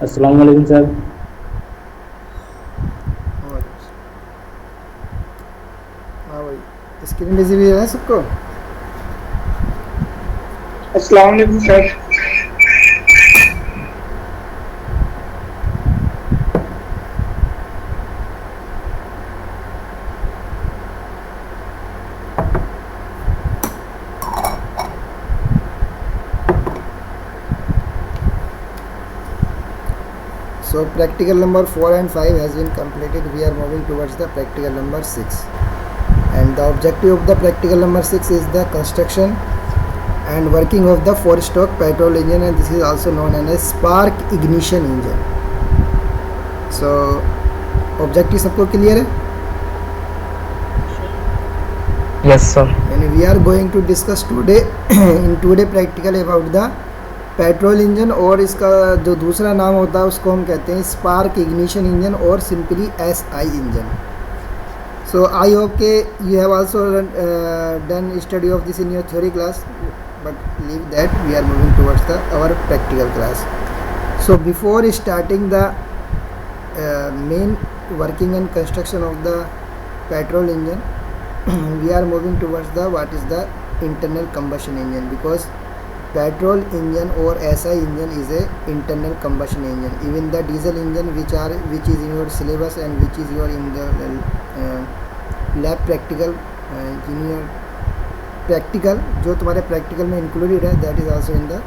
अस्सलाम वालेकुम सर। और हाँ भाई, स्क्रीन विजिबल है सबको। अस्सलाम वालेकुम sir. So practical number 4 and 5 has been completed. We are moving towards the practical number 6. And the objective of the practical number 6 is the construction and working of the 4-stroke petrol engine, and this is also known as spark ignition engine. So objective सबको clear है? Yes, sir. And we are going to discuss today in today practical about the petrol engine, और इसका जो दूसरा नाम होता है उसको हम कहते हैं स्पार्क इग्निशन इंजन और simply SI engine. So I hope के you have also done study of this in your theory class, but leave that, we are moving towards the our practical class. So before starting the main working and construction of the petrol engine, we are moving towards the what is the internal combustion engine, because petrol engine or SI engine is a internal combustion engine. Even the diesel engine which is in your syllabus and which is your in the lab practical, in your practical जो तुम्हारे practical में included है, that is also in the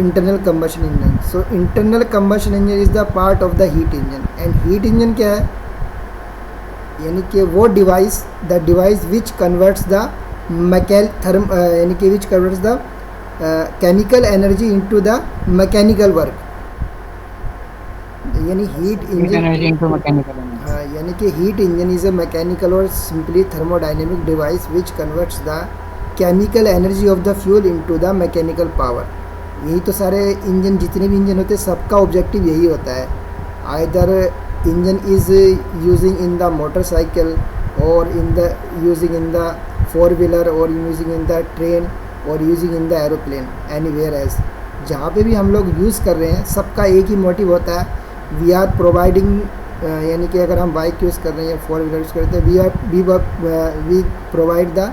internal combustion engine. So internal combustion engine is the part of the heat engine. And heat engine क्या है? यानी कि वो device, the device which converts the यानी कि which converts the chemical energy into the mechanical work. यानी heat engine, यानी कि heat engine is a mechanical और simply thermodynamic device which converts the chemical energy of the fuel into the mechanical power. यही तो सारे engine, जितने भी engine होते हैं, सबका ऑब्जेक्टिव यही होता है. Either engine is using in the motorcycle or using in the four wheeler or using in the train or using in the aeroplane, anywhere else. जहाँ पे भी हम लोग यूज़ कर रहे हैं, सबका एक ही मोटिव होता है, वी आर प्रोवाइडिंग, यानी कि अगर हम बाइक यूज़ कर रहे हैं या फोर व्हीलर यूज़ करते हैं, we provide the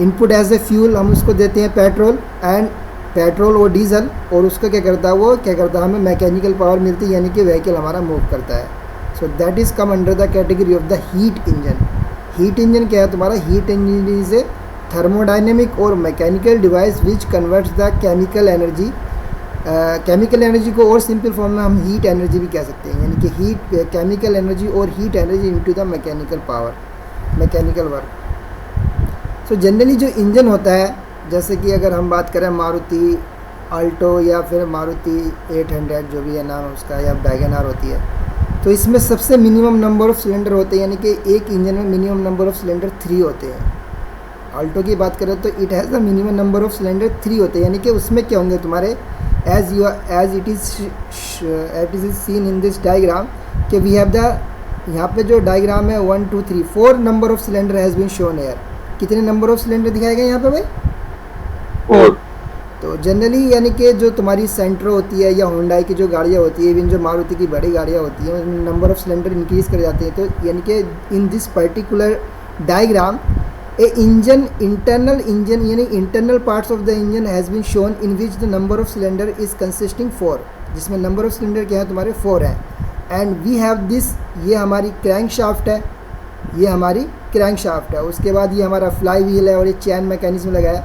input as a fuel, हम उसको देते हैं पेट्रोल एंड पेट्रोल और डीजल, और उसका क्या करता है, वो क्या करता है, हमें मैकेनिकल पावर मिलती है, यानी कि व्हीकल हमारा मूव करता है. So that is come under the category of the heat engine. Heat engine क्या है तुम्हारा? Heat engine is a thermodynamic और mechanical device which converts the chemical energy, chemical energy को और सिंपल फॉर्म में हम हीट एनर्जी भी कह सकते हैं, यानी कि हीट केमिकल एनर्जी और heat energy into the mechanical power, mechanical work. So generally जो इंजन होता है, जैसे कि अगर हम बात करें मारुति अल्टो या फिर मारुति 800 जो भी है नाम उसका, या वैगन-आर होती है, तो इसमें सबसे मिनिमम नंबर ऑफ़ सिलेंडर होते हैं, यानी कि एक इंजन में मिनिमम नंबर ऑफ़ सिलेंडर 3 होते हैं. अल्टो की बात करें तो it has the minimum number of cylinder 3 होते हैं, यानी कि उसमें क्या होंगे तुम्हारे, as it is seen in this diagram, कि वी हैव द, यहाँ पे जो डायग्राम है 1 2 3 4 number of cylinder has been shown here. कितने नंबर ऑफ़ सिलेंडर दिखाए गए यहाँ पे भाई? 4. तो जनरली यानी कि जो तुम्हारी सेंट्रो होती है या होंडाई की जो गाड़ियाँ होती है, इवन जो मारुति की बड़ी गाड़ियाँ होती हैं, उनमें नंबर ऑफ़ सिलेंडर इंक्रीज़ कर जाते हैं. तो यानी कि in this particular diagram a engine, internal engine, यानी internal parts of the engine has been shown in which the number of cylinder is consisting 4, जिसमें नंबर ऑफ़ सिलेंडर क्या है तुम्हारे 4 हैं. एंड वी हैव दिस, ये हमारी crank shaft है, ये हमारी क्रैंक शाफ्ट है. उसके बाद ये हमारा फ्लाई व्हील है और ये चैन मैकेनिज्म लगा है,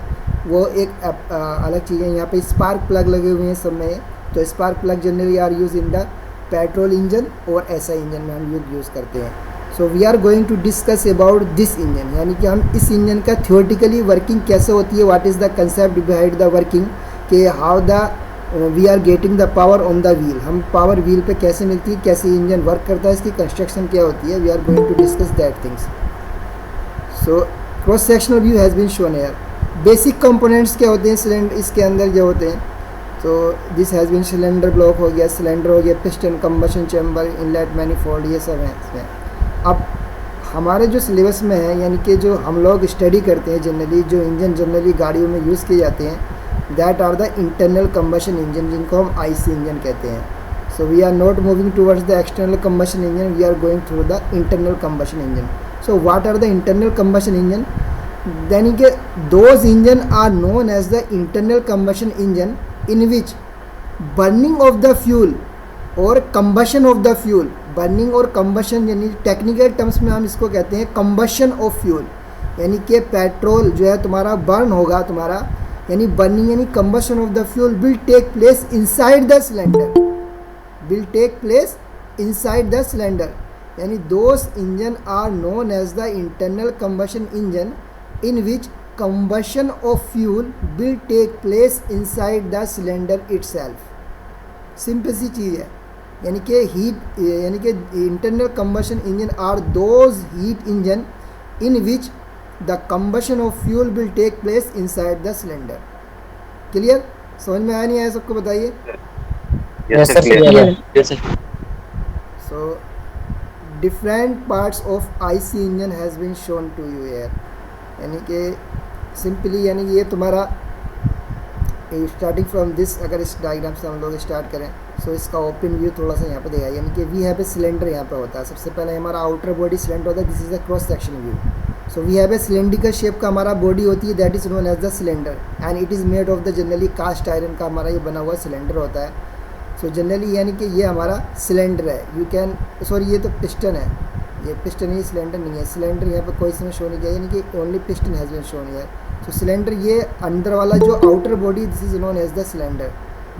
वो एक अलग चीज़ है. यहाँ पे स्पार्क प्लग लगे हुए हैं सब में. तो spark plug generally are use in the petrol engine और एसआई इंजन में हम यूज़ करते हैं. So we are going to discuss about this engine, यानी कि हम इस इंजन का थियोरेटिकली वर्किंग कैसे होती है, what is the concept behind the working, कि how the we are getting the power on the wheel, हम पावर व्हील पे कैसे मिलती है, कैसे इंजन वर्क करता है, इसकी कंस्ट्रक्शन क्या होती है. We are going to discuss that things. So cross sectional view has been shown here. Basic components क्या होते हैं सिलेंडर, इसके अंदर जो होते हैं, तो this has been cylinder block हो गया, सिलेंडर हो गया, piston, combustion chamber, inlet manifold, ये सब हैं इसमें. अब हमारे जो सिलेबस में है, यानी कि जो हम लोग स्टडी करते हैं जनरली, जो इंजन जनरली गाड़ियों में यूज़ किए जाते हैं, that are the internal combustion engine, जिनको हम आईसी इंजन कहते हैं. So we are not moving towards the external combustion engine, we are going through the internal combustion engine. So what are the internal combustion engine? यानी कि those engine are known as the internal combustion engine in which burning of the fuel और combustion of the fuel, burning और combustion यानी technical terms में हम इसको कहते हैं combustion of fuel, यानी कि पेट्रोल जो है तुम्हारा बर्न होगा तुम्हारा, यानी बर्निंग यानी combustion of the fuel will take place inside the cylinder, will take place inside the cylinder. यानी those engine are known as the internal combustion engine in which combustion of fuel will take place inside the cylinder itself. Simple सी चीज़ है, यानी कि heat यानी कि internal combustion engine are those heat engine in which the combustion of fuel will take place inside the cylinder. Clear? समझ में आया नहीं आया सबको बताइए. Yes, sir. Clear. Yes, sir. So different parts of IC engine has been shown to you here. यानी कि simply यानी कि ये तुम्हारा स्टार्टिंग फ्रॉम दिस, अगर इस डायग्राम से हम लोग स्टार्ट करें सो इसका ओपन व्यू थोड़ा सा यहाँ पे देखा, यानी कि वी हैव ए सिलेंडर यहाँ पे होता है. सबसे पहले हमारा आउटर बॉडी सिलेंडर होता है, this is the cross section view. So we have a cylindrical shape का हमारा बॉडी होती है, that is known as the cylinder and it is made of the generally cast iron का हमारा ये बना हुआ सिलेंडर होता है. सो जनरली यानी कि ये हमारा सिलेंडर है. यू कैन सॉरी ये तो पिस्टन है, ये पिस्टन ही सिलेंडर नहीं है. सिलेंडर यहाँ पे कोई इसमें शो नहीं किया, यानी कि only piston has been shown here. So cylinder ये अंदर वाला जो outer body this is known as the cylinder.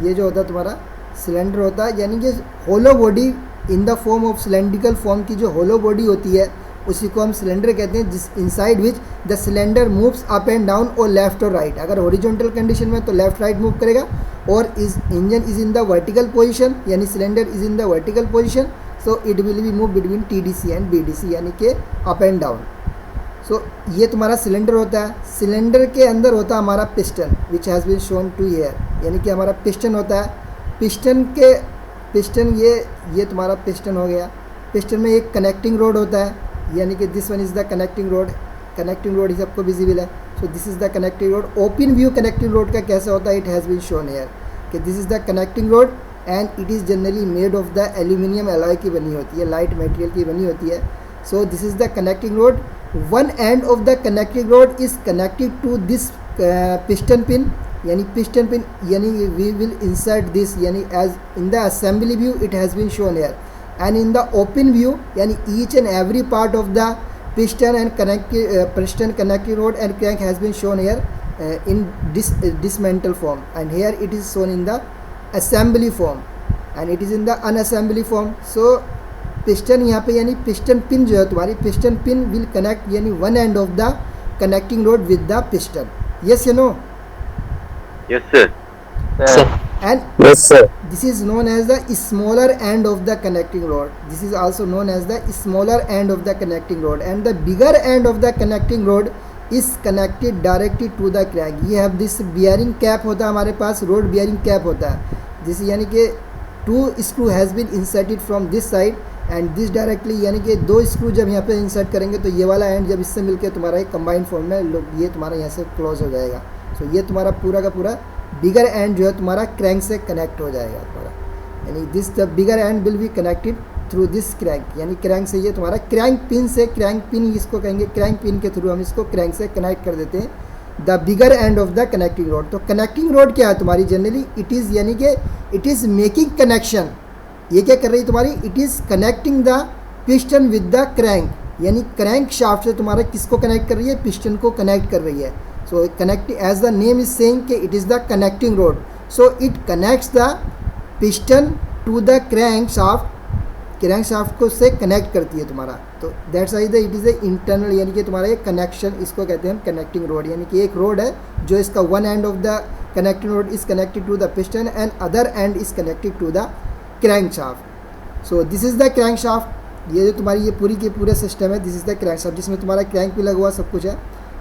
ये जो होता है तुम्हारा सिलेंडर होता है, यानी कि hollow body in the form of cylindrical form की जो होलो बॉडी होती है उसी को हम सिलेंडर कहते हैं, जिस inside which the cylinder moves up and down और लेफ्ट और राइट. अगर हॉरिजॉन्टल कंडीशन में तो लेफ्ट राइट मूव करेगा, और इस engine is in the vertical position, यानी cylinder is in the vertical position, so it will be move between TDC and BDC, यानी कि अप एंड डाउन. सो ये तुम्हारा सिलेंडर होता है. सिलेंडर के अंदर होता है हमारा piston which has been shown to here, यानी कि हमारा पिस्टन होता है. पिस्टन ये तुम्हारा पिस्टन हो गया. पिस्टन में एक कनेक्टिंग रोड होता है, यानी कि this one is the connecting rod. Connecting rod ही सबको विजिबल है. So this is the connecting rod. Open view connecting rod का कैसे होता है, it has been shown here कि this is the connecting rod and it is generally made of the aluminium alloy की बनी होती है, लाइट मटेरियल की बनी होती है. So this is the connecting rod. One end of the connecting rod is connected to this piston pin, यानी piston pin, यानी वी विल इंसर्ट दिस, यानी as in the assembly view it has been shown here. And in the open view यानी each and every part of the piston and connecting rod and crank has been shown here in dismantle form, and here it is shown in the assembly form and it is in the unassembly form. So piston यहाँ पे यानी piston pin जो है तुम्हारी piston pin will connect यानी one end of the connecting rod with the piston. Yes you know? Yes, sir. Sir. And Yes, sir. this is known as the smaller end of the connecting rod. This is also known as the smaller end of the connecting rod, and the bigger end of the connecting rod is connected directly to the crank. ये have this bearing cap होता है हमारे पास, rod bearing cap होता है. This यानी कि 2 screw has been inserted from this side and this directly, यानी कि 2 स्क्रू जब यहाँ पे इंसर्ट करेंगे तो ये वाला एंड जब इससे मिलके तुम्हारा एक कंबाइंड फॉर्म में ये तुम्हारा यहाँ से क्लोज हो जाएगा. सो ये तुम्हारा पूरा का पूरा बिगर एंड जो है तुम्हारा क्रैंक से कनेक्ट हो जाएगा तुम्हारा, यानी this the bigger and will be connected through this crank, यानी क्रैंक से ये तुम्हारा क्रैंक पिन से, क्रैंक पिन इसको कहेंगे, क्रैंक पिन के थ्रू हम इसको क्रैंक से कनेक्ट कर देते हैं the bigger and of the connecting road. तो कनेक्टिंग रोड क्या है तुम्हारी, जनरली इट इज़ यानी कि इट इज़ मेकिंग कनेक्शन. ये क्या कर रही है तुम्हारी, it is connecting the piston with the crank, यानी क्रैंक शाफ्ट से तुम्हारा किसको कनेक्ट कर रही है, पिस्टन को कनेक्ट कर रही है. So connect as the name is saying कि it is the connecting rod. So it connects the piston to the crank shaft को से कनेक्ट करती है तुम्हारा. तो that's why it is a internal, यानी कि तुम्हारा एक कनेक्शन, इसको कहते हैं हम कनेक्टिंग रोड. यानी कि एक रोड है जो इसका one end of the connecting rod is connected to the piston and other end is connected to the crank shaft. So this is the crank shaft. ये जो तुम्हारी ये पूरी के पूरे सिस्टम है, this is the crank shaft जिसमें तुम्हारा क्रैंक भी लगा हुआ सब कुछ है.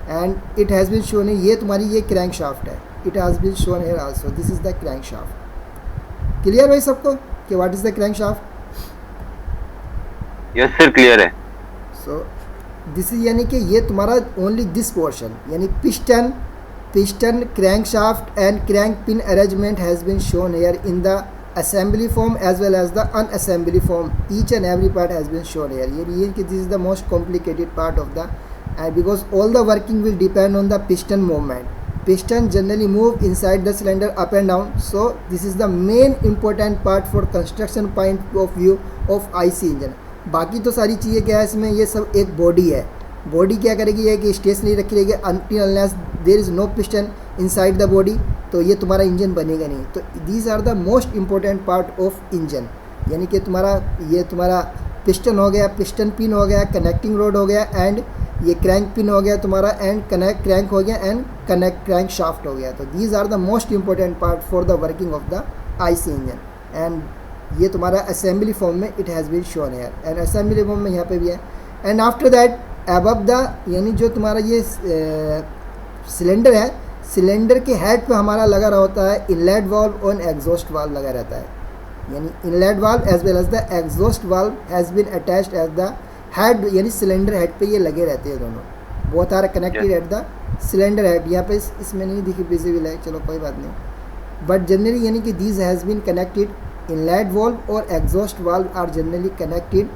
And it has been shown, ये तुम्हारी ये क्रैंक शाफ्ट है, it has been shown here also, this is the crank shaft. Clear भाई सबको कि what is the crank shaft? Yes sir, clear है. सो दिस इज यानी कि ये तुम्हारा ओनली दिस पोर्शन, यानी piston crank shaft and crank pin arrangement has been shown here in the assembly form as well as the unassembly form. Each and every part has been shown here. This is the most complicated part of the because all the working will depend on the piston movement. Piston generally move inside the cylinder up and down. So this is the main important part for construction point of view of IC engine. बाकी तो सारी चीज़ें क्या है इसमें, ये सब एक बॉडी है. बॉडी क्या करेगी है कि स्टेशनरी रखी रहेगी until unless there is no piston inside the body, तो ये तुम्हारा इंजन बनेगा नहीं. तो these are the most important part of engine. यानी कि तुम्हारा पिस्टन हो गया, पिस्टन पिन हो गया, कनेक्टिंग रोड हो गया, एंड ये क्रैंक पिन हो गया तुम्हारा, एंड क्रैंक हो गया, एंड क्रैंक शाफ्ट हो गया. तो these are the most important part for the working of the IC engine. And ये तुम्हारा असेंबली फॉर्म में it has been shown here, and assembly form में यहाँ पे भी है. And after that above the, यानी जो तुम्हारा ये सिलेंडर है, सिलेंडर के हेड पे हमारा लगा रहा होता है इनलेट वाल्व और एग्जॉस्ट वाल्व लगा रहता है. यानी inlet valve as well as the exhaust valve has been attached as the head, यानी सिलेंडर हेड पे ये लगे रहते हैं दोनों. Both are connected at the cylinder head. यहाँ पे इसमें नहीं दिखी विजिबल है, चलो कोई बात नहीं. बट जनरली यानी कि these has been connected, inlet valve और exhaust valve are generally connected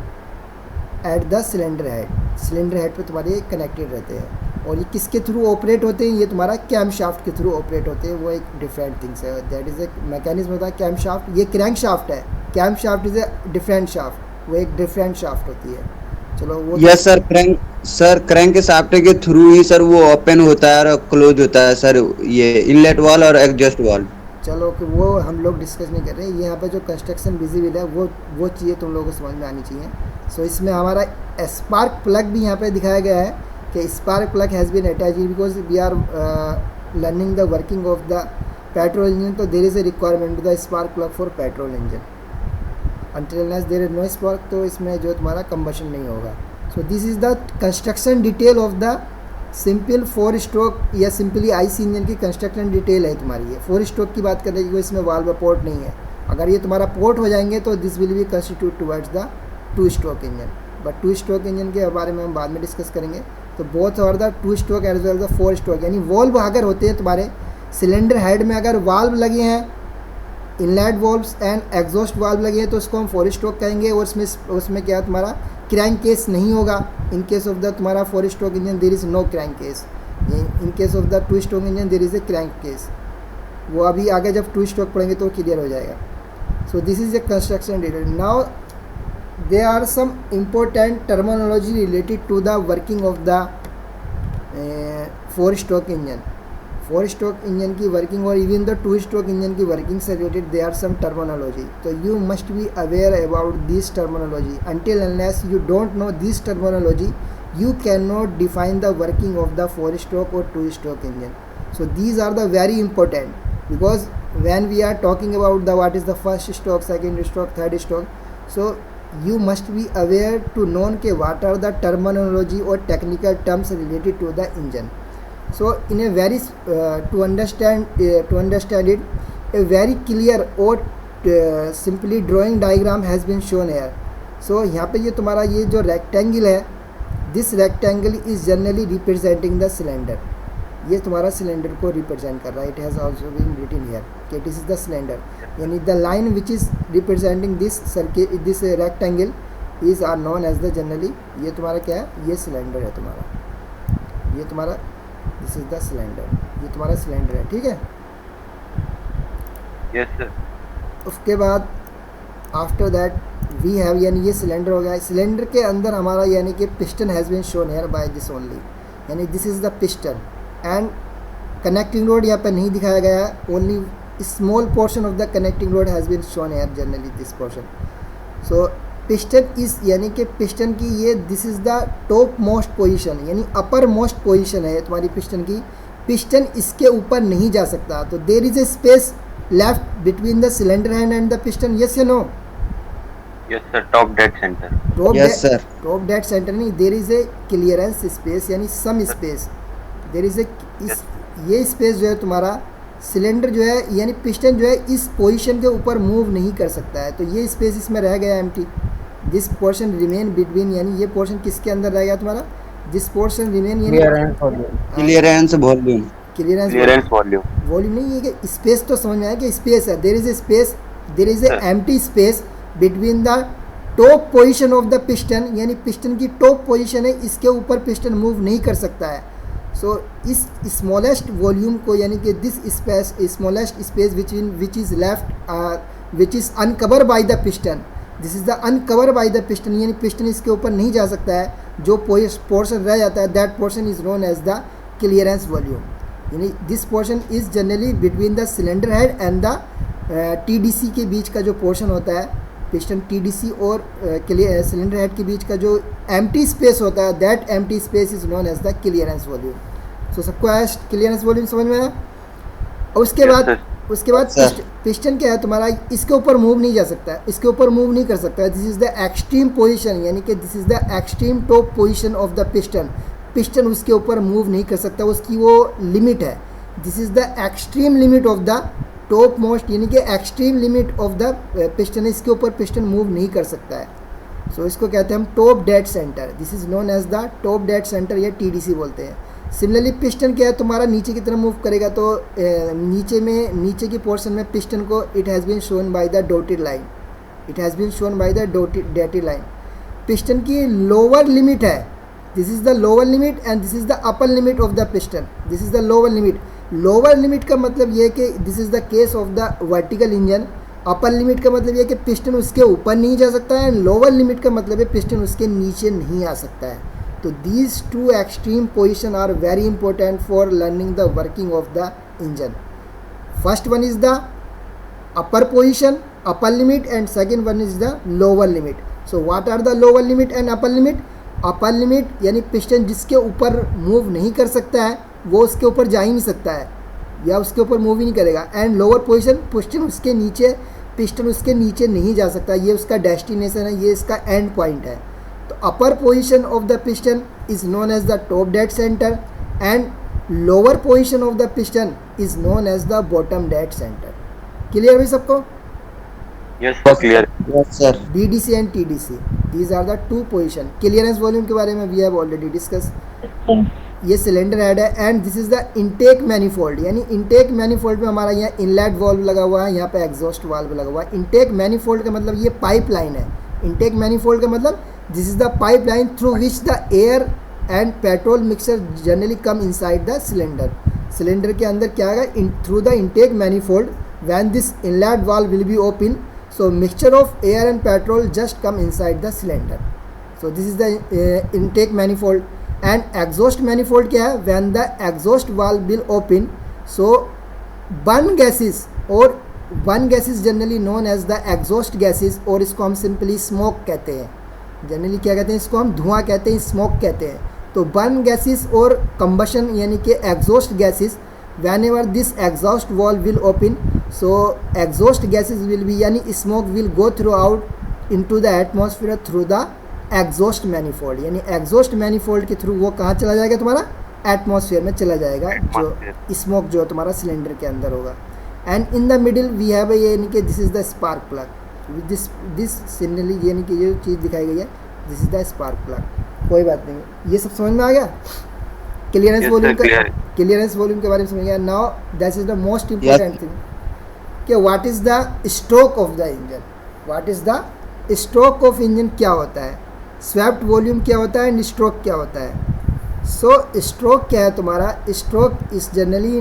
at the cylinder head. Cylinder head पे तुम्हारे कनेक्टेड रहते हैं. और ये किसके थ्रू ऑपरेट होते हैं, ये तुम्हारा कैम शाफ्ट के थ्रू ऑपरेट होते हैं. वो एक डिफरेंट थिंग्स है, दैट इज़ ए मैकेनिज्म होता है कैम शाफ्ट. ये क्रैंक शाफ्ट है, cam shaft is a different shaft, वो एक डिफरेंट शाफ्ट होती है. चलो वो यस सर, क्रैंक के शाफ्ट के थ्रू ही सर वो ओपन होता है और क्लोज होता है सर, ये इनलेट वाल्व और एग्जॉस्ट वाल्व. चलो कि वो हम लोग डिस्कस नहीं कर रहे हैं. यहाँ पे जो कंस्ट्रक्शन विजिबल है वो चीज़ें तुम लोगों को समझ में आनी चाहिए. सो इसमें हमारा स्पार्क प्लग भी यहाँ पे दिखाया गया है कि spark plug has been attached because we are learning the working of the petrol engine. तो there is a requirement to the spark plug for petrol engine. until unless there is no spark तो इसमें जो तुम्हारा combustion नहीं होगा. सो this is the construction detail of the simple 4 stroke या simply IC engine की construction detail है तुम्हारी. ये 4 स्ट्रोक की बात कर रही है, इसमें वाल्व पोर्ट नहीं है. अगर ये तुम्हारा पोर्ट हो जाएंगे तो this will be constitute towards the 2 stroke engine. But 2 stroke engine के बारे में हम बाद में डिस्कस करेंगे. तो बोथ और the 2 stroke as well the 4 stroke, यानी वाल्व अगर होते हैं तुम्हारे सिलेंडर हेड में, अगर वाल्व लगे हैं, inlet valves and exhaust valve लगे हैं, तो उसको हम 4 स्ट्रोक कहेंगे. और उसमें क्या तुम्हारा क्रैंक केस नहीं होगा. इन केस ऑफ द तुम्हारा 4 stroke engine there is no crank case. In case of the 2 stroke engine there is a crank case. वो अभी आगे जब 2 स्ट्रोक पढ़ेंगे तो क्लियर हो जाएगा. सो this is a construction detail. Now there are some important terminology related to the working of the 4 stroke engine. 4 stroke engine की working और even the 2 stroke engine की working से related there are some terminology. So you must be aware about this terminology. Until unless you don't know this terminology, you cannot define the working of the 4 stroke or 2 stroke engine. So these are the very important, because when we are talking about the what is the first stroke, second stroke, third stroke, so you must be aware to know के what are the terminology or technical terms related to the engine. So in a very to understand it, a very clear or simply drawing diagram has been shown here. So यहाँ पे ये तुम्हारा ये जो rectangle है, this rectangle is generally representing the cylinder. ये तुम्हारा cylinder को रिप्रेजेंट कर रहा है. It has also been written here कि दिस इज द सिलेंडर. यानी the line which is representing this circle, this rectangle is are known as the generally. ये तुम्हारा क्या है, ये सिलेंडर है तुम्हारा. ये तुम्हारा दिस इज द सिलेंडर, ये तुम्हारा सिलेंडर है. ठीक है. Yes sir. उसके बाद आफ्टर दैट वी हैव, यानी ये सिलेंडर हो गया. सिलेंडर के अंदर हमारा यानी कि piston has been shown here by this only. यानी this is the piston and connecting rod यहाँ पर नहीं दिखाया गया है. Only small portion of the connecting rod has been shown here generally this portion. So piston is, यानी कि piston की ये this is the top most position, यानी अपर मोस्ट पोजीशन है तुम्हारी पिस्टन की. पिस्टन इसके ऊपर नहीं जा सकता. तो there is a space left between the cylinder hand and the piston. Yes या no? Yes sir. Top dead centre. Yes sir. Top dead centre नहीं, there is a clearance space, यानी some space. There is a ये space जो है तुम्हारा cylinder जो है, यानी पिस्टन जो है इस पोजीशन के ऊपर मूव नहीं कर सकता है. तो ये स्पेस इसमें रह गया empty. This portion remain between, यानी ये पोर्शन किसके अंदर रह गया तुम्हारा, दिस पोर्शन रिमेन, यानी क्लियरेंस वॉल्यूम. क्लियरेंस वॉल्यूम नहीं, ये स्पेस तो समझ में आया कि स्पेस है. There is a space there is a empty space between the top position of the piston, यानी पिस्टन की टॉप पोजीशन है, इसके ऊपर पिस्टन मूव नहीं कर सकता है. सो इस स्मॉलेस्ट वॉल्यूम को, यानी कि this space, smallest space which is left which is uncover by the piston, this is the uncover by the piston, यानी पिस्टन इसके ऊपर नहीं जा सकता है. जो पोर्शन रह जाता है that portion is known as the clearance volume. यानी this portion is generally between the cylinder head and the TDC के बीच का जो पोर्शन होता है, पिस्टन TDC और सिलेंडर हेड के बीच का जो एम्प्टी स्पेस होता है, that empty space is known as the clearance volume. So सबको आया क्लियरेंस वॉल्यूम समझ में आया. और उसके बाद पिस्टन क्या है तुम्हारा, इसके ऊपर मूव नहीं जा सकता है, इसके ऊपर मूव नहीं कर सकता है. This is the extreme position, यानी कि this is the extreme top position of the piston. Piston उसके ऊपर मूव नहीं कर सकता, उसकी वो लिमिट है. This is the extreme limit of the top most, यानी कि extreme limit of the piston, इसके ऊपर पिस्टन मूव नहीं कर सकता है. सो इसको कहते हैं हम top dead centre. This is known as the top dead centre या TDC बोलते हैं. सिमिलरली पिस्टन क्या है तुम्हारा, नीचे की तरफ मूव करेगा तो नीचे की पोर्शन में पिस्टन को it has been shown by the dotted line, it has been shown by the dotted line. Piston की लोअर लिमिट है, this is the lower limit and this is the upper limit of the piston. This is the lower limit. Lower limit का मतलब ये है कि this is the case of the vertical engine. Upper limit का मतलब ये है कि पिस्टन उसके ऊपर नहीं जा सकता है, एंड लोअर लिमिट का मतलब है पिस्टन उसके नीचे नहीं आ सकता है. तो these two extreme position are very important for learning the working of the engine. First one is the upper position, upper limit, and second one is the lower limit. So what are the lower limit and upper limit. Upper limit यानी piston जिसके ऊपर move नहीं कर सकता है, वो उसके ऊपर जा ही नहीं सकता है या उसके ऊपर मूव ही नहीं करेगा. एंड लोअर पोजीशन, पिस्टन उसके नीचे नहीं जा सकता, ये उसका डेस्टिनेशन है, ये इसका एंड पॉइंट है. तो upper position of the piston is known as the top dead centre and lower position of the piston is known as the bottom dead centre. Clear हुई सबको? Yes, clear. Yes, sir. BDC and TDC, these are the two position. Clearance volume के बारे में we have already discuss. ये cylinder head है and this is the intake manifold, यानी intake manifold में हमारा यहाँ इनलेट वाल्व लगा हुआ है, यहाँ पे एग्जॉस्ट वाल्व लगा हुआ है. इनटेक मैनिफोल्ड का मतलब ये पाइप लाइन है. इनटेक मैनिफोल्ड का मतलब this is the pipe line through which the air and petrol mixture generally come inside the cylinder. Cylinder के अंदर क्या आएगा, through the intake manifold when this inlet valve will be open, so mixture of air and petrol just come inside the cylinder. So this is the intake manifold. And exhaust manifold क्या है, when the exhaust valve will open, so burn gases और burn gases generally known as the exhaust gases, और इसको हम simply smoke कहते हैं. Generally क्या कहते हैं, इसको हम धुआं कहते हैं, स्मोक कहते हैं. तो burn gases और combustion यानी कि exhaust gases, whenever this exhaust valve will open, so exhaust gases will be, यानी smoke will go throughout into the atmosphere through the exhaust manifold. यानी exhaust manifold के थ्रू वो कहाँ चला जाएगा, तुम्हारा एटमॉस्फेयर में चला जाएगा, जो स्मोक जो तुम्हारा सिलेंडर के अंदर होगा. And in the middle we have यानी कि this is the spark plug. This signally यानी कि ये चीज़ दिखाई गई है, this is the spark plug. कोई बात नहीं, ये सब समझ में आ गया. क्लियरेंस वॉल्यूम का, क्लियरेंस वॉल्यूम के बारे में समझ गया. Now that is the most important thing कि what is the stroke of the engine. What is the stroke of engine क्या होता है, स्वेप्ट वॉल्यूम क्या होता है, एंड स्ट्रोक क्या होता है. सो स्ट्रोक क्या है तुम्हारा, स्ट्रोक इस जनरली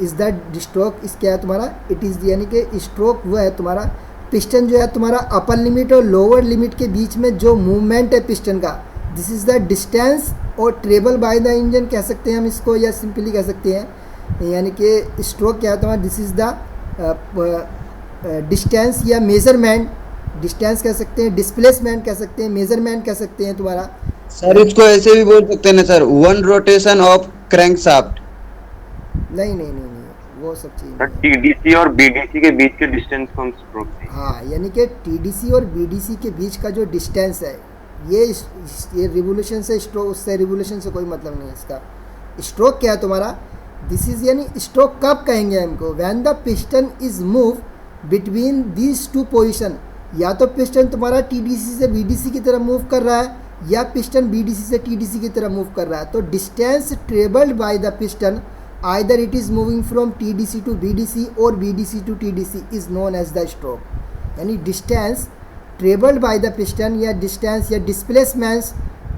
इज़ द स्ट्रोक इस क्या है तुम्हारा, इट इज़ यानी कि स्ट्रोक वो है तुम्हारा पिस्टन जो है तुम्हारा अपर लिमिट और लोअर लिमिट के बीच में जो मूवमेंट है पिस्टन का, दिस इज़ द डिस्टेंस और ट्रेवल बाय द इंजन कह सकते हैं हम इसको, या सिंपली कह सकते हैं यानी कि स्ट्रोक क्या है तुम्हारा, दिस इज़ द डिस्टेंस या मेजरमेंट. डिस्टेंस कह सकते हैं, डिस्प्लेसमेंट कह सकते हैं, मेजरमेंट कह सकते हैं तुम्हारा. सर इसको ऐसे भी बोल सकते हैं ना sir, one rotation of crankshaft. नहीं, वो सब चीज़ TDC और BDC के बीच के डिस्टेंस को हम स्ट्रोक हैं. हाँ, यानी कि TDC और BDC के बीच का जो डिस्टेंस है, ये रिवोल्यूशन से स्ट्रोक, उससे रिवोल्यूशन से कोई मतलब नहीं है इसका. स्ट्रोक क्या है तुम्हारा, दिस इज यानी स्ट्रोक कब कहेंगे हमको, when the piston is move between these two position. या तो पिस्टन तुम्हारा TDC से BDC की तरफ मूव कर रहा है, या पिस्टन BDC से TDC की तरफ मूव कर रहा है. तो distance travelled by the piston either it is moving from TDC to BDC or BDC to TDC is known as the stroke. यानी distance traveled by the piston या distance या displacements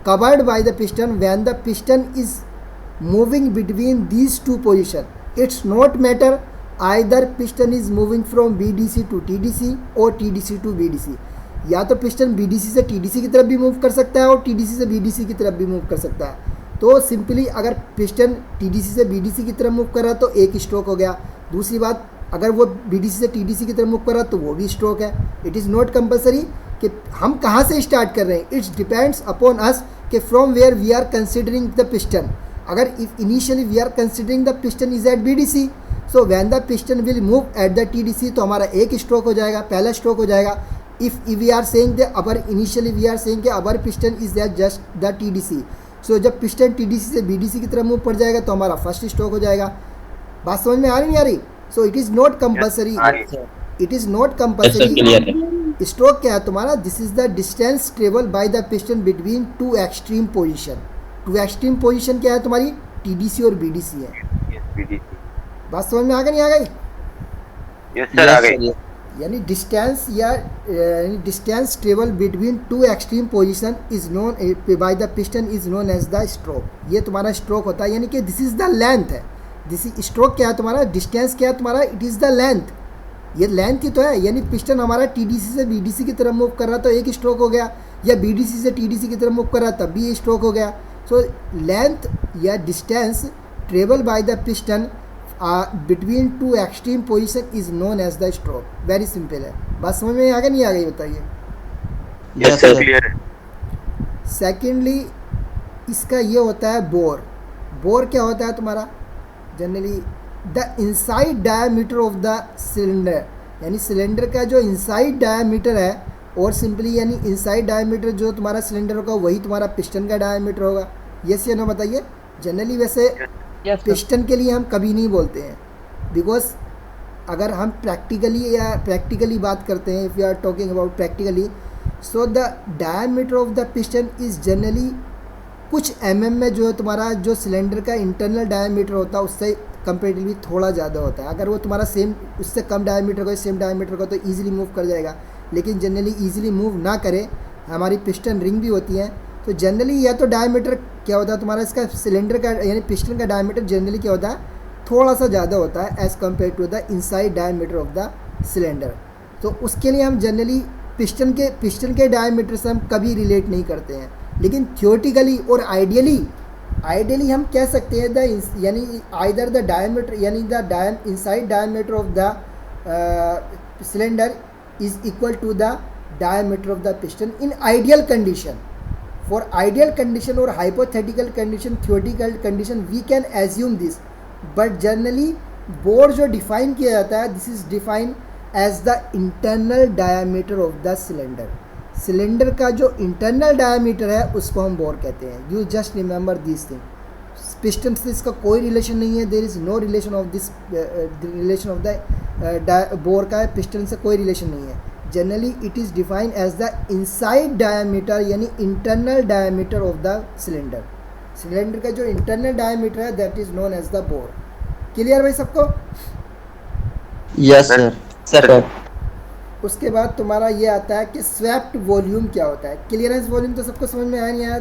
covered by the piston when the piston is moving between these two position. It's not matter either piston is moving from BDC to TDC or TDC to BDC. या तो piston BDC से TDC की तरफ भी move कर सकता है और TDC से BDC की तरफ भी मूव कर सकता है. तो सिंपली अगर पिस्टन TDC से BDC की तरफ मूव कर रहा है तो एक स्ट्रोक हो गया. दूसरी बात, अगर वो BDC से TDC की तरफ मूव कर रहा है तो वो भी स्ट्रोक है. इट इज़ नॉट कंपलसरी कि हम कहाँ से स्टार्ट कर रहे हैं. इट्स डिपेंड्स अपॉन अस कि from where we are considering the piston. अगर if initially we are considering the piston is at BDC, so when the piston will move at the TDC, तो हमारा एक stroke हो जाएगा, पहला stroke हो जाएगा. If we are saying the our initially we are saying कि our piston is at just the TDC, so जब पिस्टन TDC से BDC की तरफ मूव पड़ जाएगा तो हमारा फर्स्ट स्ट्रोक हो जाएगा. बात समझ में आ रही नहीं आ रही? So it is not compulsory. It is not compulsory. Stroke क्या है तुम्हारा? This is the distance travel by the piston between two extreme position. Two extreme position क्या है तुम्हारी? TDC और BDC है. BDC. बात समझ में आ गई नहीं आ गई? यस सर आ गई. यानी डिस्टेंस या distance travel between two extreme position is known by the piston is known as the stroke. ये तुम्हारा स्ट्रोक होता है. यानी कि दिस इज द लेंथ है. दिस स्ट्रोक क्या है तुम्हारा? डिस्टेंस क्या है तुम्हारा? It is the length. ये लेंथ ही तो है. यानी पिस्टन हमारा TDC से BDC की तरफ मूव कर रहा तो एक स्ट्रोक हो गया, या BDC से TDC की तरफ मूव कर रहा तब भी ये स्ट्रोक हो गया. सो लेंथ या distance travel by the piston between two extreme position is known as the stroke. Very simple है. बात समझ में आ गया नहीं आ गई बताइए? यस सर क्लियर है. सेकेंडली इसका ये होता है बोर. बोर क्या होता है तुम्हारा? Generally the inside diameter of the cylinder. यानी सिलेंडर का जो इनसाइड डायमीटर है, और सिंपली यानी इनसाइड डायमीटर जो तुम्हारा सिलेंडर होगा वही तुम्हारा पिस्टन का डायमीटर होगा. यस या नो बताइए? जनरली वैसे पिस्टन के लिए हम कभी नहीं बोलते हैं, बिकॉज अगर हम प्रैक्टिकली बात करते हैं, if you are talking about practically, so the diameter of the piston is generally कुछ में जो है तुम्हारा जो सिलेंडर का इंटरनल डायमीटर होता है उससे कंपेरेटिवली थोड़ा ज़्यादा होता है. अगर वो तुम्हारा सेम उससे कम डायमीटर का सेम डायमीटर का तो ईजिली मूव कर जाएगा. लेकिन जनरली ईजिली मूव ना करे, हमारी पिस्टन रिंग भी होती हैं, तो जनरली या तो डायमीटर क्या होता है तुम्हारा इसका सिलेंडर का यानी पिस्टन का डायमीटर जनरली क्या होता है? थोड़ा सा ज़्यादा होता है as compare to the inside diameter of the cylinder. तो उसके लिए हम जनरली पिस्टन के डायमीटर से हम कभी रिलेट नहीं करते हैं. लेकिन थियोरेटिकली और आइडियली हम कह सकते हैं द यानी आइदर द डायमीटर यानी the inside diameter of the cylinder is equal to the diameter of the piston in ideal condition. For ideal condition or hypothetical condition, theoretical condition, we can assume this. But generally, bore जो define किया जाता है, this is define as the internal diameter of the cylinder. Cylinder का जो internal diameter है उसको हम bore कहते हैं. You just remember this thing. Piston से इसका कोई रिलेशन नहीं है. There is no relation of this relation of the bore का पिस्टन से कोई रिलेशन नहीं है. Generally it is defined as the inside diameter यानी internal diameter of the cylinder. Cylinder का जो इंटरनल डायमीटर है that is known as the bore. Clear भाई सबको? Yes sir. उसके बाद तुम्हारा ये आता है कि स्वेप्ट वॉल्यूम क्या होता है. क्लियरेंस वॉल्यूम तो सबको समझ में आया नहीं आया?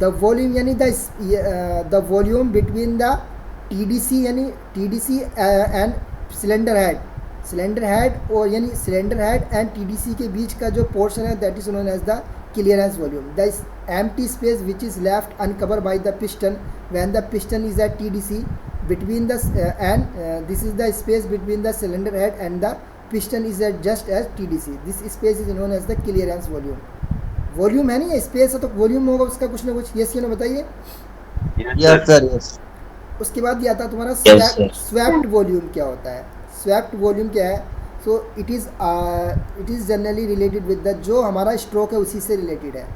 द वॉल्यूम यानी the volume between the TDC यानी TDC एंड सिलेंडर हेड और यानी सिलेंडर हेड एंड TDC के बीच का जो पोर्शन है that is known as the clearance volume. The empty space which is left uncover by the piston when the piston is at TDC between the and this is the space between the cylinder head and the piston is at just as TDC. This space is known as the clearance volume. Volume है नहीं है, space है तो volume होगा उसका कुछ ना कुछ. यस या नो बताइए? Yes sir yes. उसके बाद ये आता है तुम्हारा स्वेप्ट वॉल्यूम. क्या होता है स्वेप्ट वॉल्यूम? क्या है? सो it is generally related with the जो हमारा स्ट्रोक है उसी से रिलेटेड है.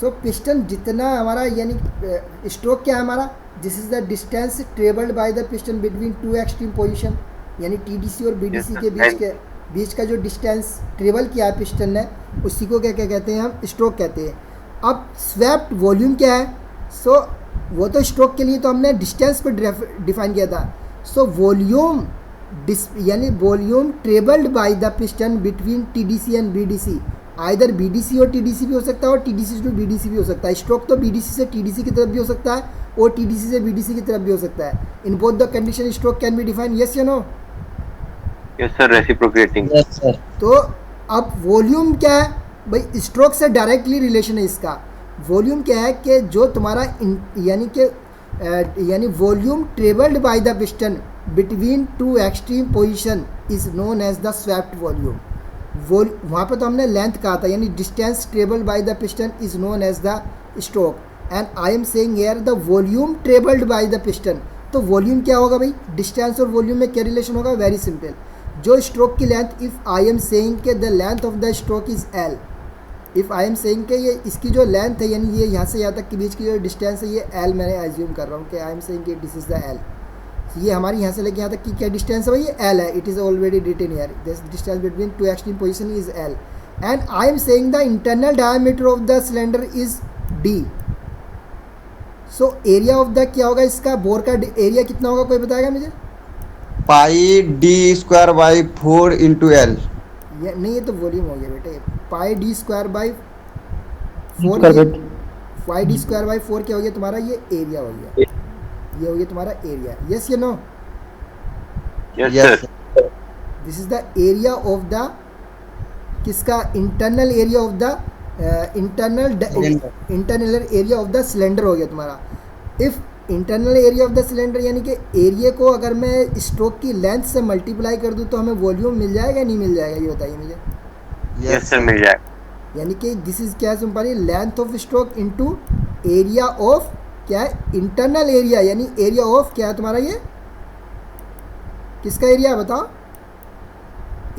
सो पिस्टन जितना हमारा यानी स्ट्रोक क्या है हमारा? This is the distance travelled by the piston between two extreme position यानी TDC और BDC के बीच का जो डिस्टेंस ट्रेवल किया है पिस्टन ने उसी को क्या क्या कहते हैं हम? स्ट्रोक कहते हैं. अब स्वेप्ट वॉल्यूम क्या है? सो वो तो स्ट्रोक के लिए तो हमने डिस्टेंस पे डिफाइन किया था. सो वॉल्यूम यानी volume travelled by the piston between TDC and BDC. Either BDC और टीडीसी भी हो सकता है और टीडीसी टू बीडीसी भी हो सकता है. स्ट्रोक तो बीडीसी से टीडीसी की तरफ भी हो सकता है और टीडीसी से बीडीसी की तरफ भी हो सकता है. In both the condition stroke can be define. Yes या no? Yes sir, reciprocating. Yes sir. तो अब वॉल्यूम क्या है भाई? स्ट्रोक से डायरेक्टली रिलेशन है इसका. वॉल्यूम क्या है कि जो तुम्हारा यानी volume travelled by the piston between two extreme position is known as the swept volume. वहाँ पे तो हमने लेंथ कहा था, यानी distance travelled by the piston is known as the stroke. And I am saying here the volume travelled by the piston. तो volume क्या होगा भाई? डिस्टेंस और वॉल्यूम में क्या रिलेशन होगा? Very simple. जो स्ट्रोक की length, if I am saying के the length of the stroke is L. If I am saying के ये इसकी जो लेंथ है, यानी ये यहाँ से यहाँ तक के बीच की जो डिस्टेंस है, ये एल मैंने एज्यूम कर रहा हूँ कि आई एम सेइंग कि दिस इज़ द एल. ये हमारी यहाँ से लेके यहाँ तक की क्या डिस्टेंस है भाई? ये एल है. It is already written here. This distance between two extreme position is L. And I am saying the internal diameter of the cylinder is D. So area of the क्या होगा इसका? Bore का area कितना होगा? कोई बताएगा मुझे? Pi D square by 4 into L. ये नहीं, ये तो वॉल्यूम हो गया बेटे. Pi D square by 4. Pi D square by 4 क्या हो गया तुम्हारा? ये एरिया हो गया. ये हो गया तुम्हारा एरिया. यस या no? Yes sir. This is the area of the किसका? Internal area of the internal area of the cylinder हो गया तुम्हारा. If internal area of the cylinder यानी कि एरिया को अगर मैं स्ट्रोक की लेंथ से मल्टीप्लाई कर दूं तो हमें वॉल्यूम मिल जाएगा नहीं मिल जाएगा? ये बताइए मुझे. यस सर, मिल जाएगा. यानी कि दिस इज क्या simply length of stroke into area of क्या है? Internal area. यानी एरिया ऑफ क्या है तुम्हारा? ये किसका एरिया बताओ?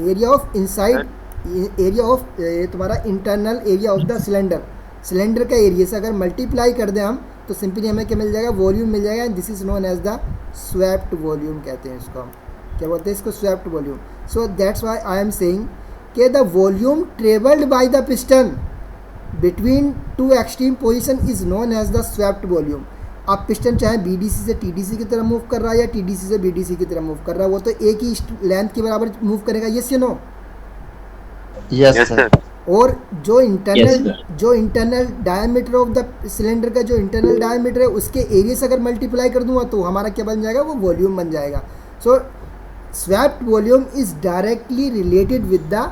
Area of inside, area of तुम्हारा internal area of the cylinder. Cylinder का एरिया से अगर मल्टीप्लाई कर दें हम तो सिंपली हमें क्या मिल जाएगा? वॉल्यूम मिल जाएगा. This is known as the swept volume कहते हैं इसको. हम क्या बोलते हैं इसको? Swept volume. So that's why I am saying कि the volume travelled by the piston between two extreme position is known as the swept volume. अब पिस्टन चाहे बीडीसी से टीडीसी की तरफ मूव कर रहा है या टीडीसी से बीडीसी की तरफ मूव कर रहा है, वो तो एक ही लेंथ के बराबर मूव करेगा. यस या नो? Yes sir. और जो internal diameter of the cylinder का जो इंटरनल डायमीटर है उसके एरिया से अगर मल्टीप्लाई कर दूंगा तो हमारा क्या बन जाएगा? वो वॉल्यूम बन जाएगा. So swept volume is directly related with the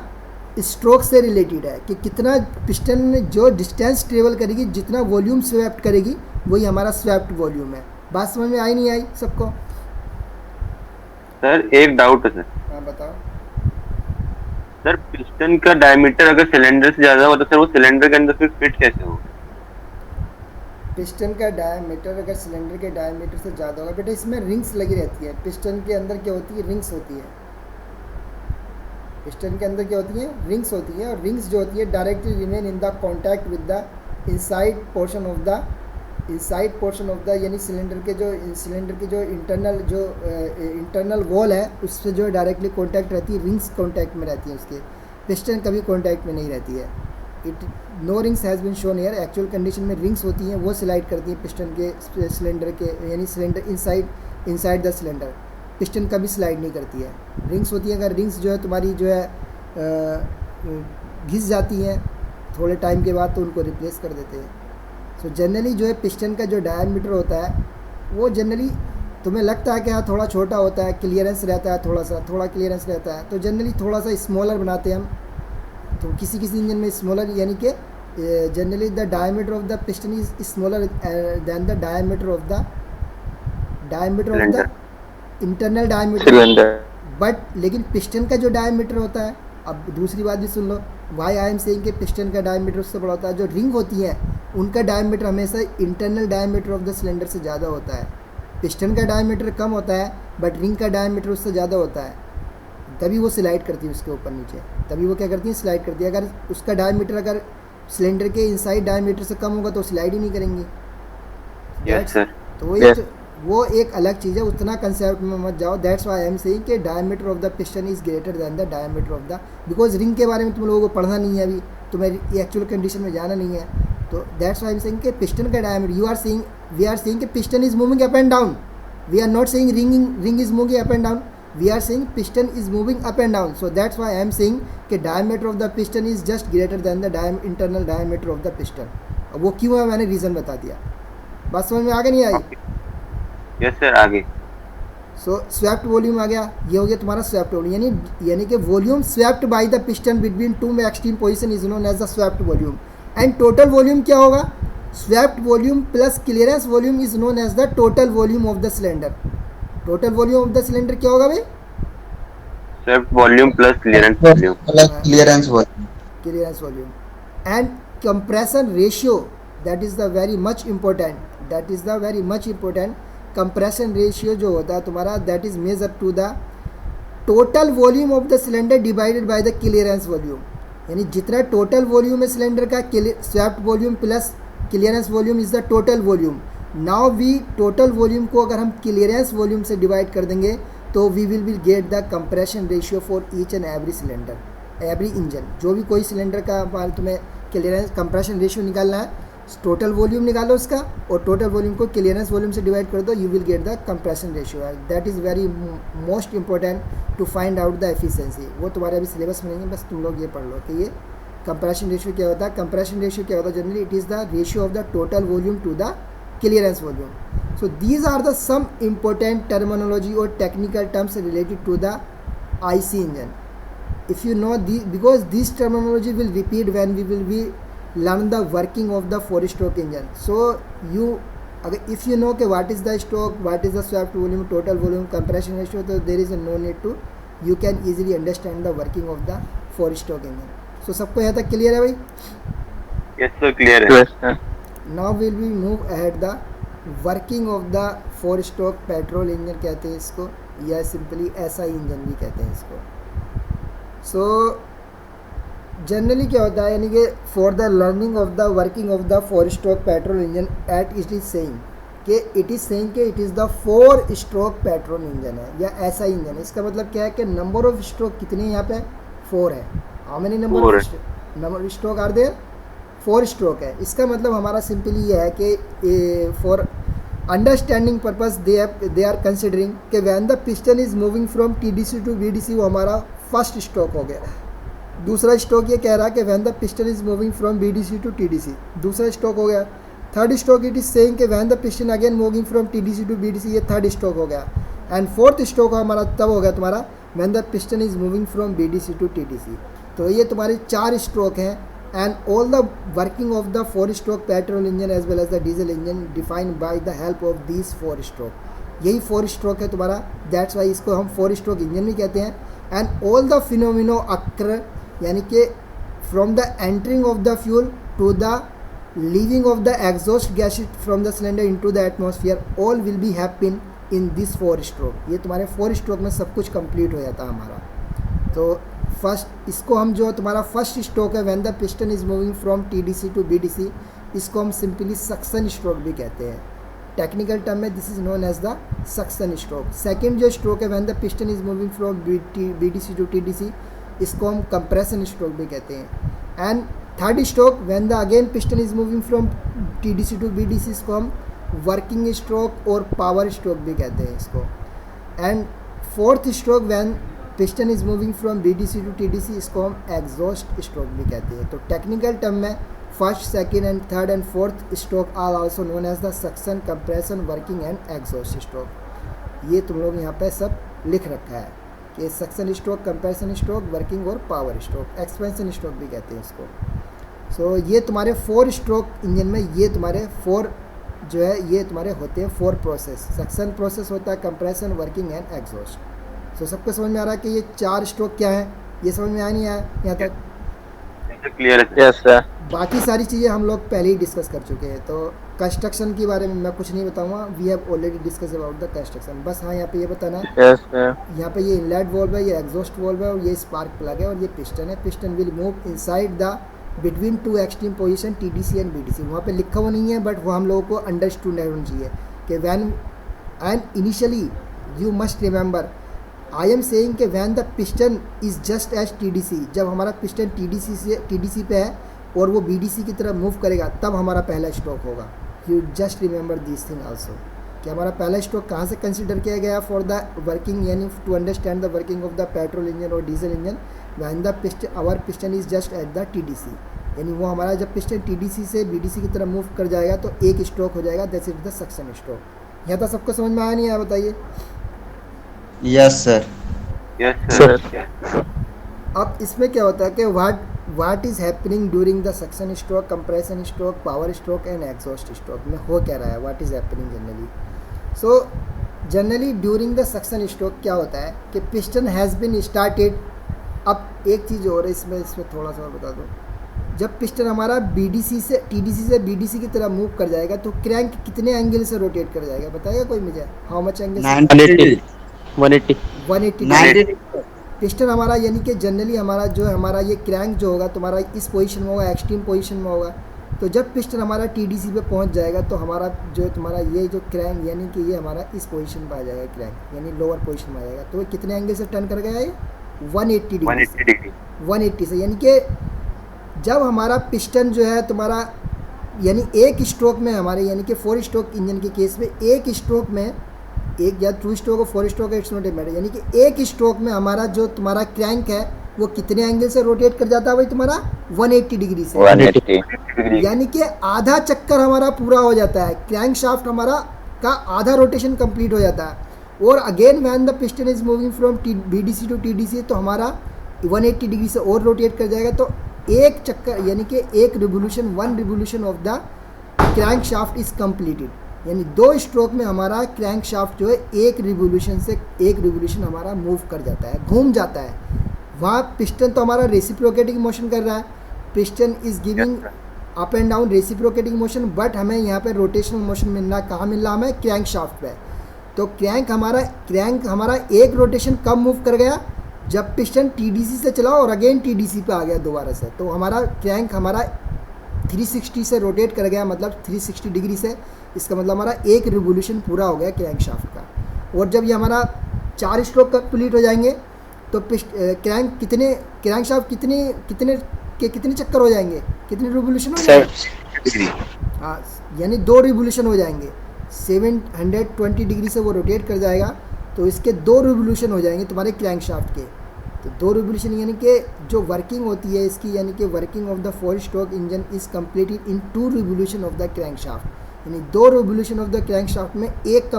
stroke से रिलेटेड है कि कितना पिस्टन जो डिस्टेंस ट्रेवल करेगी, जितना वॉल्यूम स्वैप्ड करेगी, वही हमारा स्वैप्ड वॉल्यूम है. बात समझ में आई नहीं आई सबको? सर एक डाउट है सर. हाँ बताओ. सर पिस्टन का डायमीटर अगर सिलेंडर से ज्यादा हो तो सर वो सिलेंडर के अंदर फिर फिट कैसे हो? पिस्टन का डायमीटर अगर सिलेंडर के डायमीटर से ज़्यादा होगा बेटा, इसमें रिंग्स लगी रहती है. पिस्टन के अंदर क्या होती है? रिंग्स होती है. पिस्टन के अंदर क्या होती है? रिंग्स होती है. और रिंग्स जो होती है directly remain in the contact with the inside portion of the यानी सिलेंडर की जो इंटरनल वॉल है उससे जो डायरेक्टली कॉन्टैक्ट रहती है. रिंग्स कॉन्टैक्ट में रहती है उसके. पिस्टन कभी कॉन्टैक्ट में नहीं रहती है. No rings has been shown here. Actual condition में रिंग्स होती हैं, वो स्लाइड करती हैं पिस्टन के सिलेंडर के, यानी cylinder inside the cylinder. Piston कभी स्लाइड नहीं करती है. रिंग्स होती है. अगर रिंग्स जो है तुम्हारी जो है घिस जाती हैं थोड़े टाइम के बाद तो उनको रिप्लेस कर देते हैं. सो जनरली जो है पिस्टन का जो डायमीटर होता है वो जनरली तुम्हें लगता है कि हाँ थोड़ा छोटा होता है, क्लियरेंस रहता है, थोड़ा क्लियरेंस रहता है, तो जनरली थोड़ा सा स्मॉलर बनाते हैं हम. तो किसी इंजन में स्मॉलर, यानी कि generally the diameter of the piston is smaller than the diameter of the internal diameter. But लेकिन पिस्टन का जो डायमीटर होता है, अब दूसरी बात भी सुन लो, वाई आई एम सेइंग कि पिस्टन का डायमीटर उससे बड़ा होता है. जो रिंग होती है उनका डायमीटर हमेशा internal diameter of the cylinder से ज़्यादा होता है. पिस्टन का डायमीटर कम होता है बट रिंग का डायमीटर उससे ज़्यादा होता है. तभी वो स्लाइड करती है उसके ऊपर नीचे. तभी वो क्या करती है? स्लाइड करती है. अगर उसका डायमीटर अगर सिलेंडर के इनसाइड डायमीटर से कम होगा तो स्लाइड ही नहीं करेंगी. Yes sir. तो वो एक अलग चीज़ है. उतना कंसेप्ट में मत जाओ. That's why I am saying कि diameter of the piston is greater than the diameter of the, because ring के बारे में तुम लोगों को पढ़ना नहीं है अभी, तुम्हें एक्चुअल कंडीशन में जाना नहीं है. तो that's why I am saying कि पिस्टन का diameter, you are saying we are saying कि piston is moving up and down. We are not saying ring is moving up and down. We are saying piston is moving up and down. So that's why I am saying कि diameter of the piston is just greater than the internal diameter of the piston. अब वो क्यों है मैंने reason बता दिया. बात समझ में आ गई नहीं आई? यस सर, आगे. सो स्वेप्ट वॉल्यूम आ गया. ये हो गया तुम्हारा स्वेप्ट वॉल्यूम, यानी कि volume swept by the piston between two extreme position is known as the swept volume. And total volume क्या होगा? Swept volume plus clearance volume is known as the total volume of the cylinder. Total volume of the cylinder क्या होगा भाई? Swept volume plus clearance volume. Clearance volume. Clearance volume. And compression ratio, that is the very much important. That is the very much important. Compression ratio जो होता है तुम्हारा, that is major to the total volume of the cylinder divided by the clearance volume. यानी जितना total volume है cylinder का, swept volume plus clearance volume is the total volume. Now we total volume को अगर हम clearance volume से divide कर देंगे तो we will get the compression ratio for each and every cylinder, every engine. जो भी कोई सिलेंडर का तुम्हें क्लियरेंस कंप्रेशन रेशियो निकालना है, टोटल वॉल्यूम निकालो उसका और टोटल वॉल्यूम को क्लियरेंस वॉल्यूम से डिवाइड कर दो, you will get the compression ratio. That is very most important to find out the efficiency. वो तुम्हारे अभी सिलेबस में नहीं है, बस तुम लोग ये पढ़ लो कि ये कंप्रेशन रेशियो क्या होता है. कंप्रेशन रेशियो क्या होता है? Generally it is the ratio of the total volume to the clearance volume. So these are the some important terminology और technical terms related to the IC engine. If you know because this terminology will repeat when we will be learn the working of the 4-stroke engine. So if you know what is the stroke, what is the swept volume, total volume, compression ratio, so there is no need to, you can easily understand the working of the 4-stroke engine. So सबको यहाँ तक clear है भाई? Yes sir, clear है. Yes sir. Now will we move ahead the working of the 4-stroke petrol engine कहते हैं इसको, या simply SI engine भी कहते हैं इसको. सो जनरली क्या होता है, यानी कि for the learning of the working of the four stroke petrol engine at it is saying कि it is the four stroke petrol engine है या ऐसा इंजन है. इसका मतलब क्या है कि नंबर ऑफ स्ट्रोक कितने यहाँ पे 4 है. How many number of stroke are there? 4 stroke है. इसका मतलब हमारा सिंपली ये है कि for understanding purpose they are considering कि when the piston is moving from TDC to BDC, वो हमारा फर्स्ट स्ट्रोक हो गया. दूसरा स्ट्रोक ये कह रहा है कि when the piston is moving from BDC to TDC, दूसरा स्ट्रोक हो गया. Third stroke it is saying कि when the piston again moving from TDC to BDC, ये थर्ड स्ट्रोक हो गया. एंड फोर्थ स्ट्रोक हमारा तब हो गया तुम्हारा when the piston is moving from BDC to TDC. तो ये तुम्हारे 4 स्ट्रोक हैं. And all the working of the four stroke petrol engine as well as the diesel engine defined by the help of these 4 stroke. यही 4 stroke है तुम्हारा. That's why इसको हम 4-स्ट्रोक engine भी कहते हैं. And all the phenomena occur, यानी कि from the entering of the fuel to the leaving of the exhaust gas from the cylinder into the atmosphere, all will be happen in this 4 stroke. ये तुम्हारे 4 stroke में सब कुछ complete हो जाता है हमारा. तो फर्स्ट इसको हम जो तुम्हारा फर्स्ट स्ट्रोक है when the piston is moving from TDC to BDC, इसको हम सिंपली सक्शन स्ट्रोक भी कहते हैं. टेक्निकल टर्म में this is known as the suction stroke. Second जो स्ट्रोक है when the piston is moving from BDC to TDC, इसको हम कंप्रेशन स्ट्रोक भी कहते हैं. And third stroke when the again piston is moving from TDC to BDC, इसको हम working stroke और पावर स्ट्रोक भी कहते हैं इसको. And fourth stroke when piston is moving from BDC to TDC, इसको हम एग्जॉस्ट स्ट्रोक भी कहते हैं. तो टेक्निकल टर्म में first, second and third and fourth stroke are also known as the suction, compression, working and exhaust stroke. ये तुम लोग यहाँ पे सब लिख रखा है कि suction stroke, compression stroke, working और पावर स्ट्रोक, एक्सपेंशन स्ट्रोक भी कहते हैं इसको. सो ये तुम्हारे 4 स्ट्रोक इंजन में ये तुम्हारे 4 जो है ये तुम्हारे होते हैं 4 प्रोसेस. सक्शन प्रोसेस होता है, कंप्रेशन, वर्किंग एंड एग्जॉस्ट. तो सबको समझ में आ रहा है कि ये 4 स्ट्रोक क्या है? ये समझ में आया नहीं आया यहाँ तक? क्लियर है. Yes sir. बाकी सारी चीज़ें हम लोग पहले ही डिस्कस कर चुके हैं. तो कंस्ट्रक्शन के बारे में मैं कुछ नहीं बताऊंगा. We have already discuss about the construction. बस हाँ यहाँ पे ये बताना है, Yes sir. यहाँ पे ये इनलेट वॉल्व है, ये एग्जॉस्ट वॉल्व है और ये स्पार्क प्लग है और ये पिस्टन है. Piston will move inside the between 2 extreme position TDC and BDC. वहाँ पे लिखा हुआ नहीं है बट वो हम लोगों को अंडरस्टूड होना चाहिए कि when and initially you must remember I am saying कि when the piston is just as TDC, जब हमारा पिस्टन TDC पे है और वो BDC की तरफ मूव करेगा तब हमारा पहला स्ट्रोक होगा. You just remember this thing also कि हमारा पहला स्ट्रोक कहाँ से कंसिडर किया गया फॉर द वर्किंग, यानी to understand the working of the petrol engine और diesel engine, when the piston our piston is just at the TDC, यानी वो हमारा जब पिस्टन टीडीसी से बीडीसी की तरफ मूव कर जाएगा तो एक स्ट्रोक हो जाएगा, that's is the suction stroke. यहाँ तक सबको समझ में आया नहीं आया बताइए? Yes sir. Yes sir. अब इसमें क्या होता है कि what is happening during the suction stroke, compression stroke, power stroke and exhaust stroke में हो क्या रहा है, what is happening generally. So generally during the suction stroke क्या होता है कि पिस्टन हैज़ बीन स्टार्टेड। अब एक चीज़ और है इसमें थोड़ा सा और बता दूँ, जब पिस्टन हमारा बीडीसी से टीडीसी से बीडीसी की तरफ मूव कर जाएगा तो क्रैंक कितने एंगल से रोटेट कर जाएगा, बताएगा कोई मुझे? How much angle? 180 पिस्टन हमारा, यानी कि जनरली हमारा जो है हमारा ये क्रैंक जो होगा तुम्हारा इस पोजीशन में होगा, एक्सट्रीम पोजीशन में होगा। तो जब पिस्टन हमारा टीडीसी पे पहुंच जाएगा तो हमारा जो तुम्हारा ये जो क्रैंक, यानी कि ये हमारा इस पोजीशन पे आ जाएगा क्रैंक, यानी लोअर पोजीशन में आ जाएगा। तो ये कितने एंगल से टर्न कर गया है? 180 डिग्री। 180 से, यानी कि जब हमारा पिस्टन जो है तुम्हारा, यानी एक स्ट्रोक में हमारे, यानी कि 4 स्ट्रोक इंजन के केस में एक स्ट्रोक में, एक या 2 स्ट्रोक और 4 stroke it's not a matter, यानी कि एक स्ट्रोक में हमारा जो तुम्हारा क्रैंक है वो कितने एंगल से रोटेट कर जाता है भाई तुम्हारा? 180 डिग्री से। 180 यानी कि आधा चक्कर हमारा पूरा हो जाता है, क्रैंक शाफ्ट हमारा का आधा रोटेशन कंप्लीट हो जाता है। और again when the piston is moving from BDC to TDC तो हमारा 180 डिग्री से और रोटेट कर जाएगा। तो एक चक्कर, यानी कि एक revolution, 1 revolution of the crank shaft is completed, यानी 2 स्ट्रोक में हमारा क्रैंक शाफ्ट जो है एक रिवोल्यूशन हमारा मूव कर जाता है, घूम जाता है। वहाँ पिस्टन तो हमारा रेसिप्रोकेटिंग मोशन कर रहा है, piston is giving up and down reciprocating motion, but हमें यहाँ पे रोटेशनल मोशन मिल रहा है, कहाँ मिल रहा हमें? क्रैंक शाफ्ट पे। तो क्रैंक हमारा एक रोटेशन कम मूव कर गया जब पिस्टन टीडीसी से चला और अगेन टीडीसी पे आ गया दोबारा से, तो हमारा क्रैंक हमारा 360 से रोटेट कर गया, मतलब 360 डिग्री से। इसका मतलब हमारा एक रिवोल्यूशन पूरा हो गया क्रैंक शाफ्ट का। और जब ये हमारा 4 स्ट्रोक कंप्लीट हो जाएंगे तो क्रैंक शाफ्ट कितने चक्कर हो जाएंगे, कितने रिवोल्यूशन हो जाएंगे? हाँ, यानी 2 रिवोल्यूशन हो जाएंगे, 720 डिग्री से वो रोटेट कर जाएगा। तो इसके 2 रिवोल्यूशन हो जाएंगे तुम्हारे क्रैंक शाफ्ट के। तो 2 रिवोल्यूशन, यानी कि जो वर्किंग होती है इसकी, यानी कि working of the 4 stroke engine is completed in 2 revolution of the crank shaft, यानी 2 revolution of the crank shaft में एक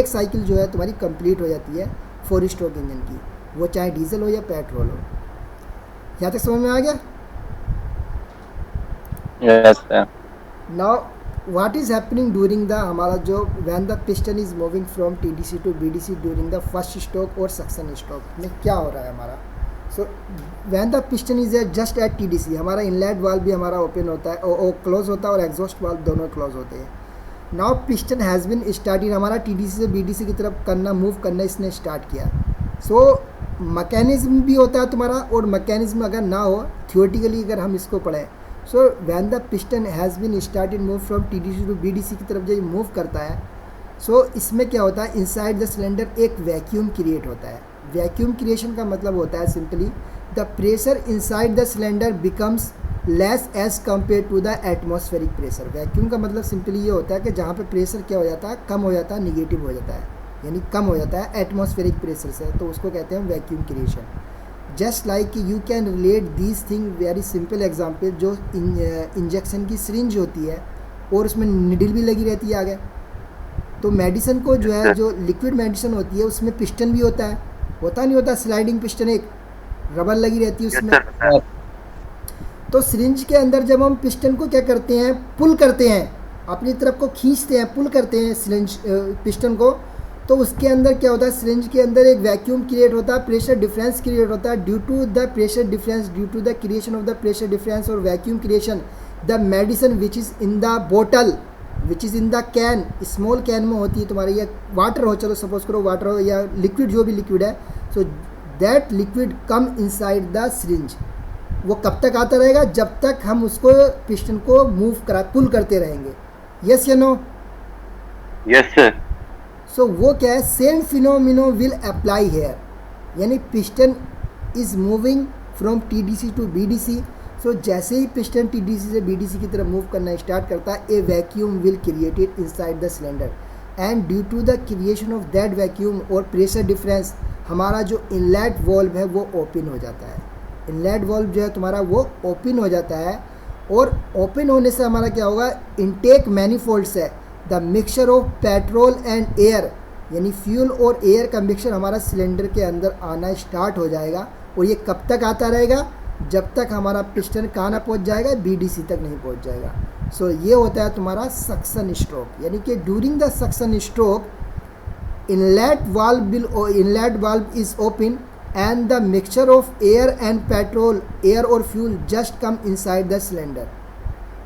साइकिल जो है तुम्हारी कंप्लीट हो जाती है 4 स्ट्रोक इंजन की, वो चाहे डीजल हो या पेट्रोल हो। यहाँ तक समझ में आ गया? Yes sir. Now what is happening during the हमारा जो when the piston is moving from TDC to BDC during the first stroke और सक्शन स्ट्रोक में क्या हो रहा है हमारा? So when the piston is just at TDC, हमारा इनलेट वाल्व भी हमारा ओपन होता है और क्लोज होता है, और एग्जॉस्ट वाल्व दोनों क्लोज होते हैं। Now piston has been started, हमारा टीडीसी से बीडीसी की तरफ मूव करना इसने स्टार्ट किया। सो मैकेनिज्म भी होता है तुम्हारा, और मैकेनिज्म अगर ना हो, थियोरेटिकली अगर हम इसको पढ़ें, so when the piston has been started move from TDC to BDC की तरफ जब मूव करता है, सो इसमें क्या होता है, इनसाइड द सिलेंडर एक वैक्यूम क्रिएट होता है। वैक्यूम क्रिएशन का मतलब होता है simply the pressure inside the cylinder becomes less as compare to the atmospheric pressure. Vacuum का मतलब सिंपली ये होता है कि जहाँ पे प्रेशर क्या हो जाता है, कम हो जाता है, निगेटिव हो जाता है, यानी कम हो जाता है एटमॉस्फेरिक प्रेशर से, तो उसको कहते हैं vacuum creation. Just like you can relate this thing very simple example, जो इंजेक्शन की सिरिंज होती है और उसमें निडल भी लगी रहती है आगे, तो मेडिसिन को जो है, जो लिक्विड मेडिसिन होती है उसमें पिस्टन भी होता है, होता नहीं होता, स्लाइडिंग पिस्टन, एक रबर लगी रहती है उसमें। तो सिरिंज के अंदर जब हम पिस्टन को क्या करते हैं, पुल करते हैं, अपनी तरफ को खींचते हैं, पुल करते हैं सिरिंज पिस्टन को, तो उसके अंदर क्या होता है, सिरिंज के अंदर एक वैक्यूम क्रिएट होता है, प्रेशर डिफरेंस क्रिएट होता है। Due to the pressure difference, due to the creation of the pressure difference और vacuum creation, the medicine which is in the bottle, which is in the can, small can में होती है तुम्हारी, या water हो, चलो सपोज करो water हो, या लिक्विड, जो भी लिक्विड है, so that liquid come inside the syringe. वो कब तक आता रहेगा, जब तक हम उसको पिस्टन को मूव पुल करते रहेंगे। यस या नो? Yes sir. सो वो क्या है, same phenomenon will apply here, यानी piston is moving from TDC to BDC, so जैसे ही पिस्टन टीडीसी से बीडीसी की तरफ मूव करना स्टार्ट करता है, a vacuum will created inside the cylinder and due to the creation of that vacuum और प्रेशर डिफरेंस हमारा जो इनलेट वॉल्व है वो ओपन हो जाता है। इनलेट वॉल्व जो है तुम्हारा वो ओपन हो जाता है, और ओपन होने से हमारा क्या होगा, इनटेक मैनिफोल्ड से the mixture of petrol and air, यानी फ्यूल और एयर का मिक्सचर हमारा सिलेंडर के अंदर आना स्टार्ट हो जाएगा। और ये कब तक आता रहेगा, जब तक हमारा पिस्टन कहाँ ना पहुँच जाएगा, बीडीसी तक नहीं पहुँच जाएगा। सो ये होता है तुम्हारा सक्शन स्ट्रोक, यानी कि during the suction stroke inlet valve is open and the mixture of air and petrol, air or fuel just come inside the cylinder.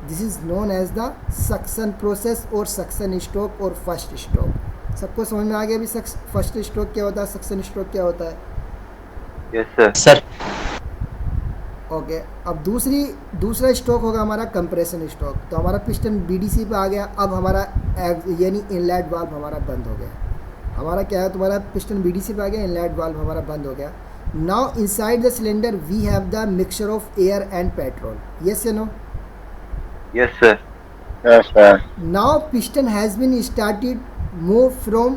This is known as the suction process or suction stroke or first stroke. सबको समझ में आ गया अभी first stroke क्या होता है, suction stroke क्या होता है? Yes sir. सर ओके, अब दूसरा स्ट्रोक होगा हमारा कंप्रेशन स्ट्रोक। तो हमारा पिस्टन बीडीसी पे आ गया, अब हमारा यानी इनलेट वाल्व हमारा बंद हो गया। हमारा क्या है, तुम्हारा पिस्टन बीडीसी पे आ गया, इनलेट वाल्व हमारा बंद हो गया। Now inside the cylinder we have the mixture of air and petrol, yes या no? Yes sir. Yes sir. Now piston has been started move from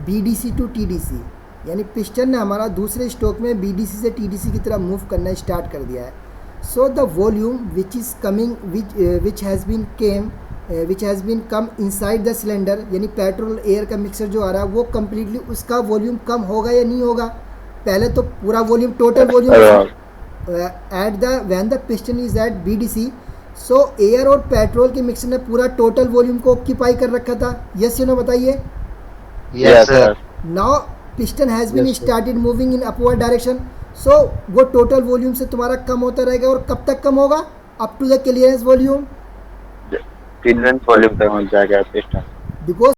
BDC to TDC, यानी piston ने हमारा दूसरे stroke में बीडीसी से TDC की तरफ move करना स्टार्ट कर दिया है। So the volume which is coming which has been come inside the cylinder, यानी पेट्रोल एयर का मिक्सचर जो आ रहा है वो कम्प्लीटली उसका वॉल्यूम कम होगा या नहीं होगा? पहले तो पूरा volume, total volume at the when the piston is at BDC, so air और पेट्रोल के मिक्सचर ने पूरा टोटल वॉल्यूम को ऑक्यूपाई कर रखा था, यस या नो बताइए? Yes sir. Now piston has been started moving in upward direction, so वो टोटल वॉल्यूम से तुम्हारा कम होता रहेगा, और कब तक कम होगा? Up to the clearance volume, clearance volume तक पहुंच जाएगा पिस्टन, बिकॉज